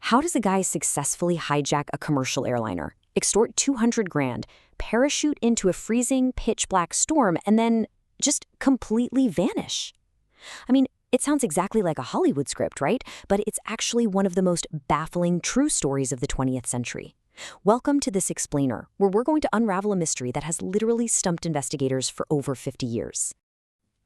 How does a guy successfully hijack a commercial airliner, extort 200 grand, parachute into a freezing, pitch-black storm, and then just completely vanish? I mean, it sounds exactly like a Hollywood script, right? But it's actually one of the most baffling true stories of the 20th century. Welcome to This Explainer, where we're going to unravel a mystery that has literally stumped investigators for over 50 years.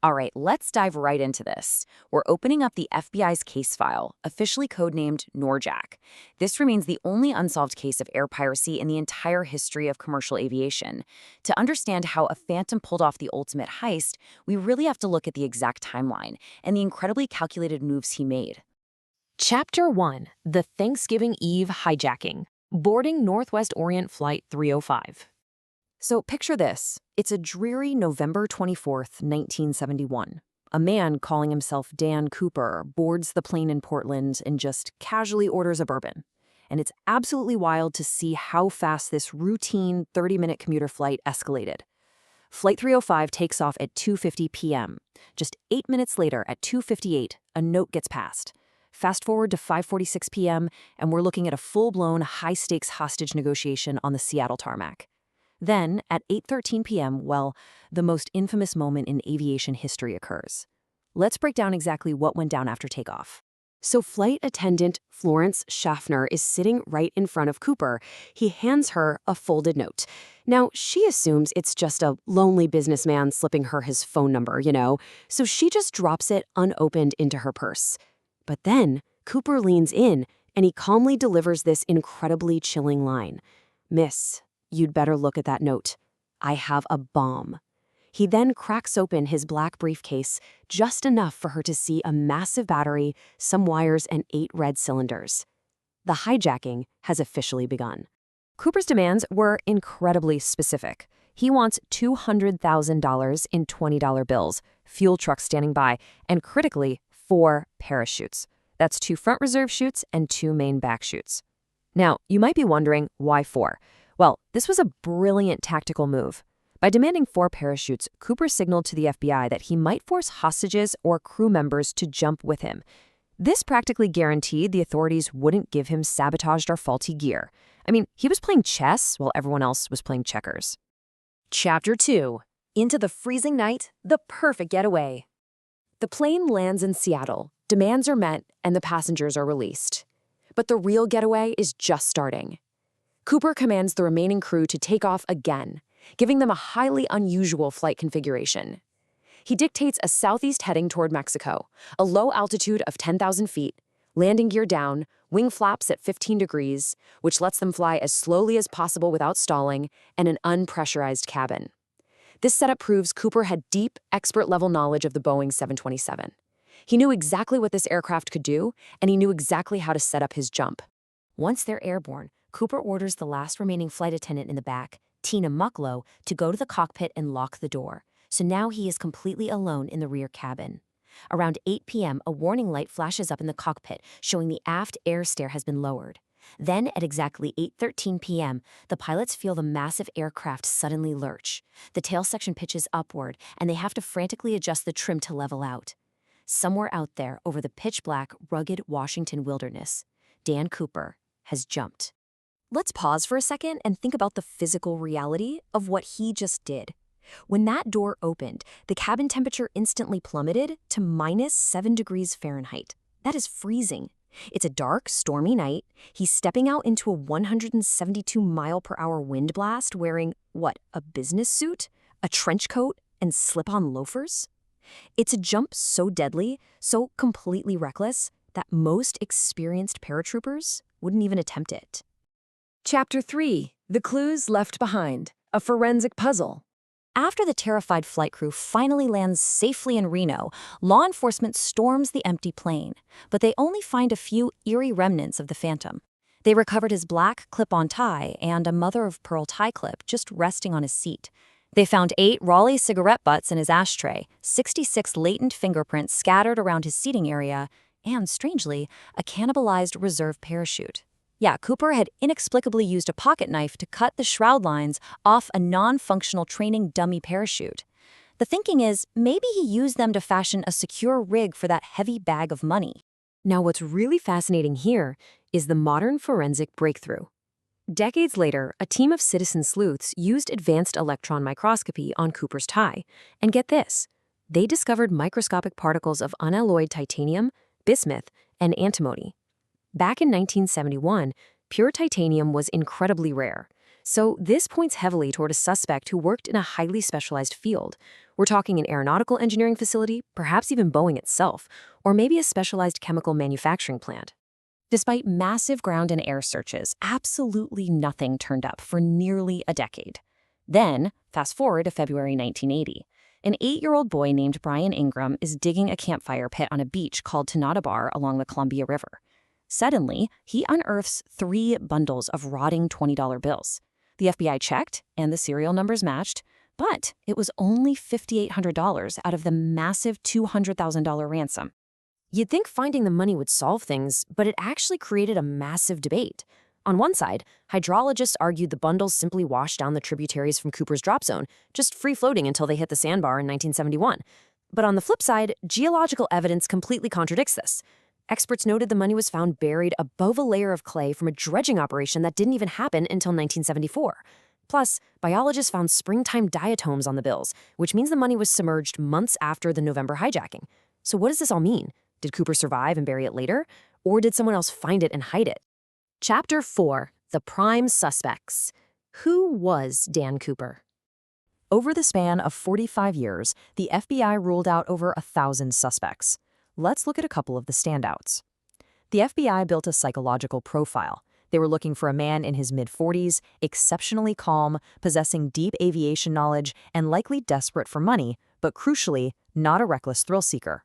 All right, let's dive right into this. We're opening up the FBI's case file, officially codenamed Norjak. This remains the only unsolved case of air piracy in the entire history of commercial aviation. To understand how a phantom pulled off the ultimate heist, we really have to look at the exact timeline and the incredibly calculated moves he made. Chapter 1. The Thanksgiving Eve Hijacking. Boarding Northwest Orient Flight 305. So picture this. It's a dreary November 24th, 1971. A man calling himself Dan Cooper boards the plane in Portland and just casually orders a bourbon. And it's absolutely wild to see how fast this routine 30-minute commuter flight escalated. Flight 305 takes off at 2:50 p.m. Just 8 minutes later, at 2:58, a note gets passed. Fast forward to 5:46 p.m., and we're looking at a full-blown, high-stakes hostage negotiation on the Seattle tarmac. Then, at 8:13 p.m., well, the most infamous moment in aviation history occurs. Let's break down exactly what went down after takeoff. So flight attendant Florence Schaffner is sitting right in front of Cooper. He hands her a folded note. Now, she assumes it's just a lonely businessman slipping her his phone number, so she just drops it unopened into her purse. But then, Cooper leans in, and he calmly delivers this incredibly chilling line. "Miss, you'd better look at that note. I have a bomb." He then cracks open his black briefcase, just enough for her to see a massive battery, some wires, and 8 red cylinders. The hijacking has officially begun. Cooper's demands were incredibly specific. He wants $200,000 in $20 bills, fuel trucks standing by, and critically, 4 parachutes. That's 2 front reserve chutes and 2 main back chutes. Now, you might be wondering, why 4? Well, this was a brilliant tactical move. By demanding 4 parachutes, Cooper signaled to the FBI that he might force hostages or crew members to jump with him. This practically guaranteed the authorities wouldn't give him sabotaged or faulty gear. I mean, he was playing chess while everyone else was playing checkers. Chapter 2. Into the freezing night, the perfect getaway. The plane lands in Seattle, demands are met, and the passengers are released. But the real getaway is just starting. Cooper commands the remaining crew to take off again, giving them a highly unusual flight configuration. He dictates a southeast heading toward Mexico, a low altitude of 10,000 feet, landing gear down, wing flaps at 15 degrees, which lets them fly as slowly as possible without stalling, and an unpressurized cabin. This setup proves Cooper had deep, expert-level knowledge of the Boeing 727. He knew exactly what this aircraft could do, and he knew exactly how to set up his jump. Once they're airborne, Cooper orders the last remaining flight attendant in the back, Tina Mucklow, to go to the cockpit and lock the door. So now he is completely alone in the rear cabin. Around 8 p.m., a warning light flashes up in the cockpit, showing the aft air stair has been lowered. Then, at exactly 8:13 p.m., the pilots feel the massive aircraft suddenly lurch. The tail section pitches upward, and they have to frantically adjust the trim to level out. Somewhere out there, over the pitch-black, rugged Washington wilderness, Dan Cooper has jumped. Let's pause for a second and think about the physical reality of what he just did. When that door opened, the cabin temperature instantly plummeted to -7 degrees Fahrenheit. That is freezing. It's a dark, stormy night. He's stepping out into a 172-mile-per-hour wind blast wearing, a business suit, a trench coat, and slip-on loafers? It's a jump so deadly, so completely reckless, that most experienced paratroopers wouldn't even attempt it. Chapter 3. The Clues Left Behind. A Forensic Puzzle. After the terrified flight crew finally lands safely in Reno, law enforcement storms the empty plane, but they only find a few eerie remnants of the Phantom. They recovered his black clip-on tie and a mother-of-pearl tie clip just resting on his seat. They found 8 Raleigh cigarette butts in his ashtray, 66 latent fingerprints scattered around his seating area, and, strangely, a cannibalized reserve parachute. Yeah, Cooper had inexplicably used a pocket knife to cut the shroud lines off a non-functional training dummy parachute. The thinking is maybe he used them to fashion a secure rig for that heavy bag of money. Now, what's really fascinating here is the modern forensic breakthrough. Decades later, a team of citizen sleuths used advanced electron microscopy on Cooper's tie. And get this, they discovered microscopic particles of unalloyed titanium, bismuth, and antimony. Back in 1971, pure titanium was incredibly rare. So this points heavily toward a suspect who worked in a highly specialized field. We're talking an aeronautical engineering facility, perhaps even Boeing itself, or maybe a specialized chemical manufacturing plant. Despite massive ground and air searches, absolutely nothing turned up for nearly a decade. Then, fast forward to February 1980. An 8-year-old boy named Brian Ingram is digging a campfire pit on a beach called Tanada Bar along the Columbia River. Suddenly, he unearths 3 bundles of rotting $20 bills. The FBI checked, and the serial numbers matched, but it was only $5,800 out of the massive $200,000 ransom. You'd think finding the money would solve things, but it actually created a massive debate. On one side, hydrologists argued the bundles simply washed down the tributaries from Cooper's drop zone, just free-floating until they hit the sandbar in 1971. But on the flip side, geological evidence completely contradicts this. Experts noted the money was found buried above a layer of clay from a dredging operation that didn't even happen until 1974. Plus, biologists found springtime diatoms on the bills, which means the money was submerged months after the November hijacking. So what does this all mean? Did Cooper survive and bury it later? Or did someone else find it and hide it? Chapter 4. The Prime Suspects. Who was Dan Cooper? Over the span of 45 years, the FBI ruled out over 1,000 suspects. Let's look at a couple of the standouts. The FBI built a psychological profile. They were looking for a man in his mid-40s, exceptionally calm, possessing deep aviation knowledge, and likely desperate for money, but crucially, not a reckless thrill seeker.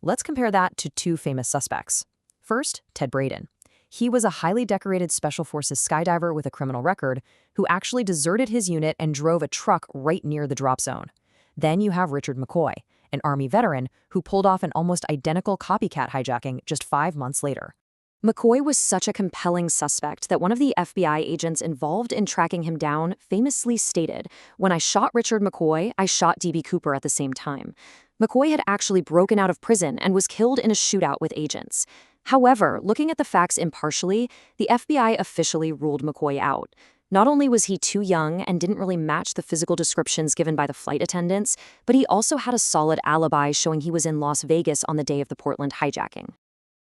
Let's compare that to 2 famous suspects. First, Ted Braden. He was a highly decorated Special Forces skydiver with a criminal record who actually deserted his unit and drove a truck right near the drop zone. Then you have Richard McCoy, an Army veteran who pulled off an almost identical copycat hijacking just 5 months later. McCoy was such a compelling suspect that one of the FBI agents involved in tracking him down famously stated, "When I shot Richard McCoy, I shot D.B. Cooper at the same time." McCoy had actually broken out of prison and was killed in a shootout with agents. However, looking at the facts impartially, the FBI officially ruled McCoy out. Not only was he too young and didn't really match the physical descriptions given by the flight attendants, but he also had a solid alibi showing he was in Las Vegas on the day of the Portland hijacking.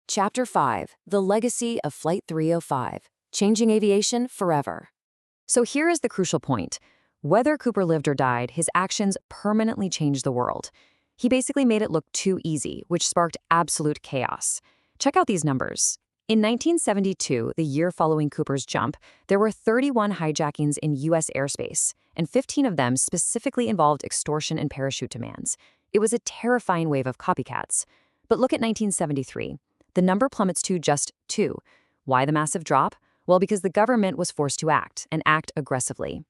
Chapter 5. The Legacy of Flight 305. Changing Aviation Forever. So here is the crucial point. Whether Cooper lived or died, his actions permanently changed the world. He basically made it look too easy, which sparked absolute chaos. Check out these numbers. In 1972, the year following Cooper's jump, there were 31 hijackings in U.S. airspace, and 15 of them specifically involved extortion and parachute demands. It was a terrifying wave of copycats. But look at 1973. The number plummets to just 2. Why the massive drop? Well, because the government was forced to act, and act aggressively.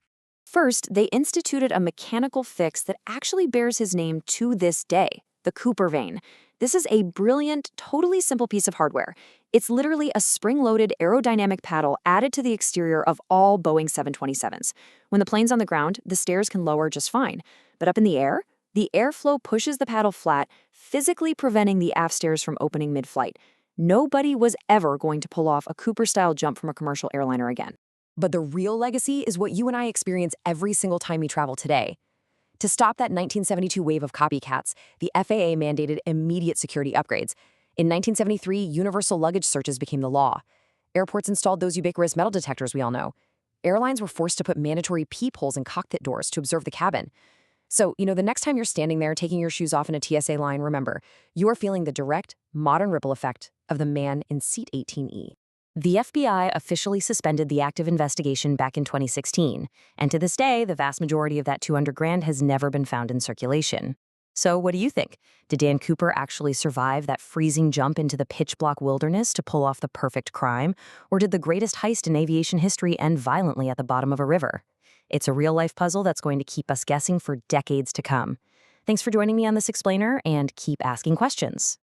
First, they instituted a mechanical fix that actually bears his name to this day, the Cooper vane. This is a brilliant, totally simple piece of hardware. It's literally a spring-loaded aerodynamic paddle added to the exterior of all Boeing 727s. When the plane's on the ground, the stairs can lower just fine. But up in the air, the airflow pushes the paddle flat, physically preventing the aft stairs from opening mid-flight. Nobody was ever going to pull off a Cooper-style jump from a commercial airliner again. But the real legacy is what you and I experience every single time we travel today. To stop that 1972 wave of copycats, the FAA mandated immediate security upgrades. In 1973, universal luggage searches became the law. Airports installed those ubiquitous metal detectors we all know. Airlines were forced to put mandatory peepholes in cockpit doors to observe the cabin. So, the next time you're standing there taking your shoes off in a TSA line, remember, you are feeling the direct, modern ripple effect of the man in seat 18E. The FBI officially suspended the active investigation back in 2016, and to this day, the vast majority of that $200,000 has never been found in circulation. So what do you think? Did Dan Cooper actually survive that freezing jump into the pitch-black wilderness to pull off the perfect crime? Or did the greatest heist in aviation history end violently at the bottom of a river? It's a real-life puzzle that's going to keep us guessing for decades to come. Thanks for joining me on this explainer, and keep asking questions.